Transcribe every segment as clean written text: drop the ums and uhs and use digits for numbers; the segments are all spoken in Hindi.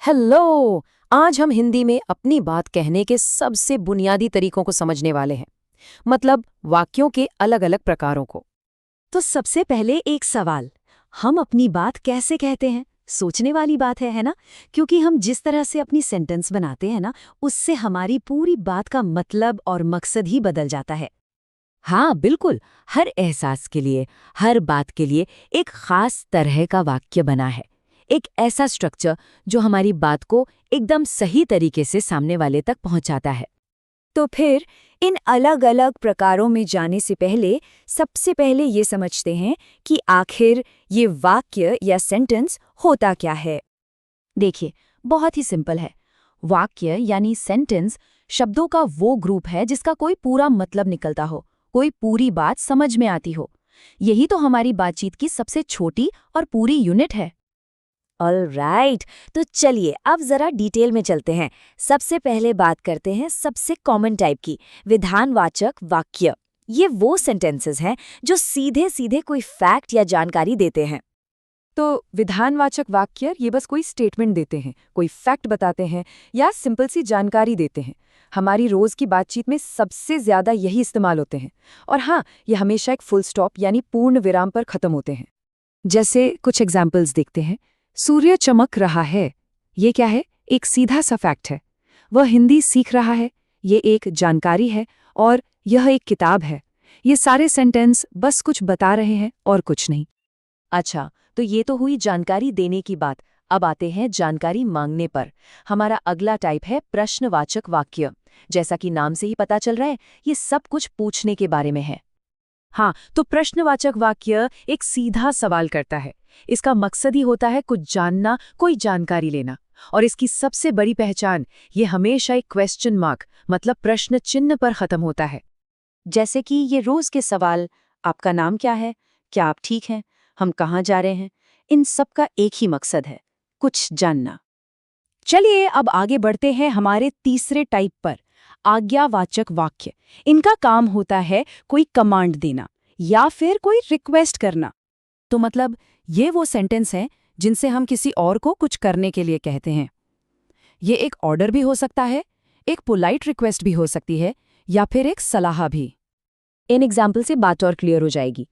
हेलो। आज हम हिंदी में अपनी बात कहने के सबसे बुनियादी तरीकों को समझने वाले हैं। मतलब वाक्यों के अलग अलग प्रकारों को। तो सबसे पहले एक सवाल, हम अपनी बात कैसे कहते हैं? सोचने वाली बात है ना? क्योंकि हम जिस तरह से अपनी सेंटेंस बनाते हैं ना, उससे हमारी पूरी बात का मतलब और मकसद ही बदल जाता है। हाँ बिल्कुल, हर एहसास के लिए, हर बात के लिए एक खास तरह का वाक्य बना है। एक ऐसा स्ट्रक्चर जो हमारी बात को एकदम सही तरीके से सामने वाले तक पहुंचाता है। तो फिर इन अलग अलग प्रकारों में जाने से पहले सबसे पहले ये समझते हैं कि आखिर ये वाक्य या सेंटेंस होता क्या है। देखिए, बहुत ही सिंपल है। वाक्य यानी सेंटेंस शब्दों का वो ग्रुप है जिसका कोई पूरा मतलब निकलता हो, कोई पूरी बात समझ में आती हो। यही तो हमारी बातचीत की सबसे छोटी और पूरी यूनिट है। ऑलराइट, तो चलिए अब जरा डिटेल में चलते हैं। सबसे पहले बात करते हैं सबसे कॉमन टाइप की, विधानवाचक वाक्य। ये वो सेंटेंसेस हैं जो सीधे सीधे कोई फैक्ट या जानकारी देते हैं। तो विधानवाचक वाक्य ये बस कोई स्टेटमेंट देते हैं, कोई फैक्ट बताते हैं या सिंपल सी जानकारी देते हैं। हमारी रोज की बातचीत में सबसे ज्यादा यही इस्तेमाल होते हैं। और हाँ, ये हमेशा एक फुल स्टॉप यानी पूर्ण विराम पर खत्म होते हैं। जैसे कुछ एग्जाम्पल्स देखते हैं। सूर्य चमक रहा है, ये क्या है? एक सीधा सा फैक्ट है। वह हिंदी सीख रहा है, ये एक जानकारी है। और यह एक किताब है। ये सारे सेंटेंस बस कुछ बता रहे हैं और कुछ नहीं। अच्छा, तो ये तो हुई जानकारी देने की बात। अब आते हैं जानकारी मांगने पर। हमारा अगला टाइप है प्रश्नवाचक वाक्य। जैसा कि नाम से ही पता चल रहा है, ये सब कुछ पूछने के बारे में है। हाँ, तो प्रश्नवाचक वाक्य एक सीधा सवाल करता है। इसका मकसद ही होता है कुछ जानना, कोई जानकारी लेना। और इसकी सबसे बड़ी पहचान, ये हमेशा एक क्वेश्चन मार्क मतलब प्रश्न चिन्ह पर खत्म होता है। जैसे कि ये रोज के सवाल, आपका नाम क्या है, क्या आप ठीक हैं, हम कहाँ जा रहे हैं, इन सब का एक ही मकसद है, कुछ जानना। चलिए अब आगे बढ़ते हैं हमारे तीसरे टाइप पर, आज्ञावाचक वाक्य। इनका काम होता है कोई कमांड देना या फिर कोई रिक्वेस्ट करना। तो मतलब ये वो सेंटेंस हैं जिनसे हम किसी और को कुछ करने के लिए कहते हैं। ये एक ऑर्डर भी हो सकता है, एक पोलाइट रिक्वेस्ट भी हो सकती है, या फिर एक सलाह भी। इन एग्जाम्पल से बात और क्लियर हो जाएगी।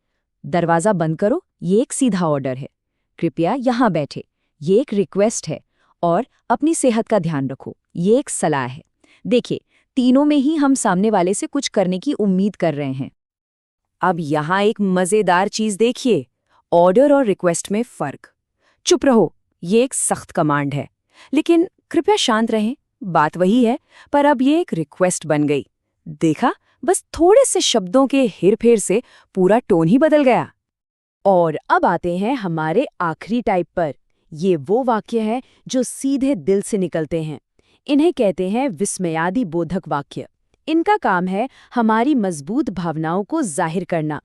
दरवाज़ा बंद करो, ये एक सीधा ऑर्डर है। कृपया यहाँ बैठे, ये एक रिक्वेस्ट है। और अपनी सेहत का ध्यान रखो, ये एक सलाह है। देखिए, तीनों में ही हम सामने वाले से कुछ करने की उम्मीद कर रहे हैं। अब यहाँ एक मज़ेदार चीज़ देखिए, ऑर्डर और रिक्वेस्ट में फ़र्क। चुप रहो, ये एक सख्त कमांड है। लेकिन कृपया शांत रहें, बात वही है, पर अब ये एक रिक्वेस्ट बन गई। देखा, बस थोड़े से शब्दों के हेरफेर से पूरा टोन ही बदल गया। और अब आते हैं हमारे आखिरी टाइप पर। ये वो वाक्य है जो सीधे दिल से निकलते हैं। इन्हें कहते हैं विस्मयादि बोधक वाक्य। इनका काम है हमारी मजबूत भावनाओं को जाहिर करना।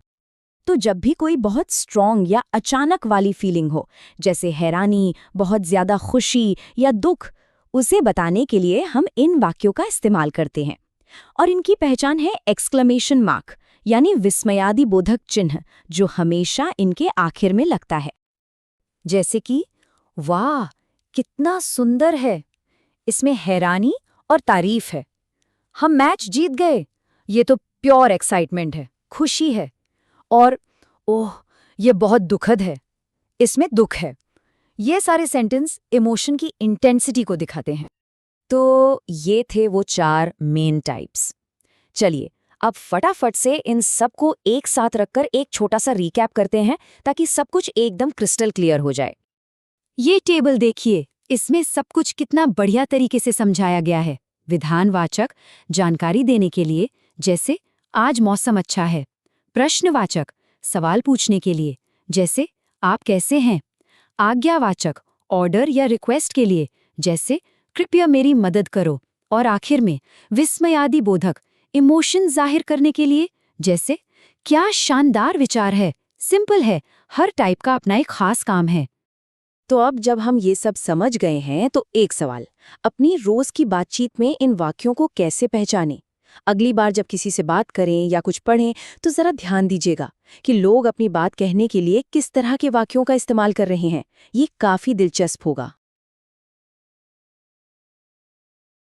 तो जब भी कोई बहुत स्ट्रॉन्ग या अचानक वाली फीलिंग हो, जैसे हैरानी, बहुत ज्यादा खुशी या दुख, उसे बताने के लिए हम इन वाक्यों का इस्तेमाल करते हैं। और इनकी पहचान है एक्सक्लेमेशन मार्क यानी विस्मयादि बोधक चिन्ह, जो हमेशा इनके आखिर में लगता है। जैसे कि वाह, कितना सुंदर है, इसमें हैरानी और तारीफ है। हम मैच जीत गए, ये तो प्योर एक्साइटमेंट है, खुशी है। और ओह, ये बहुत दुखद है, इसमें दुख है। ये सारे सेंटेंस इमोशन की इंटेंसिटी को दिखाते हैं। तो ये थे वो 4 मेन टाइप्स। चलिए अब फटाफट से इन सबको एक साथ रखकर एक छोटा सा रिकैप करते हैं, ताकि सब कुछ एकदम क्रिस्टल क्लियर हो जाए। ये टेबल देखिए, इसमें सब कुछ कितना बढ़िया तरीके से समझाया गया है। विधानवाचक, जानकारी देने के लिए, जैसे आज मौसम अच्छा है। प्रश्नवाचक, सवाल पूछने के लिए, जैसे आप कैसे हैं। आज्ञावाचक, ऑर्डर या रिक्वेस्ट के लिए, जैसे कृपया मेरी मदद करो। और आखिर में विस्मयादि बोधक, इमोशन जाहिर करने के लिए, जैसे क्या शानदार विचार है। सिंपल है, हर टाइप का अपना एक खास काम है। तो अब जब हम ये सब समझ गए हैं, तो एक सवाल, अपनी रोज की बातचीत में इन वाक्यों को कैसे पहचानें? अगली बार जब किसी से बात करें या कुछ पढ़ें, तो जरा ध्यान दीजिएगा कि लोग अपनी बात कहने के लिए किस तरह के वाक्यों का इस्तेमाल कर रहे हैं। ये काफी दिलचस्प होगा।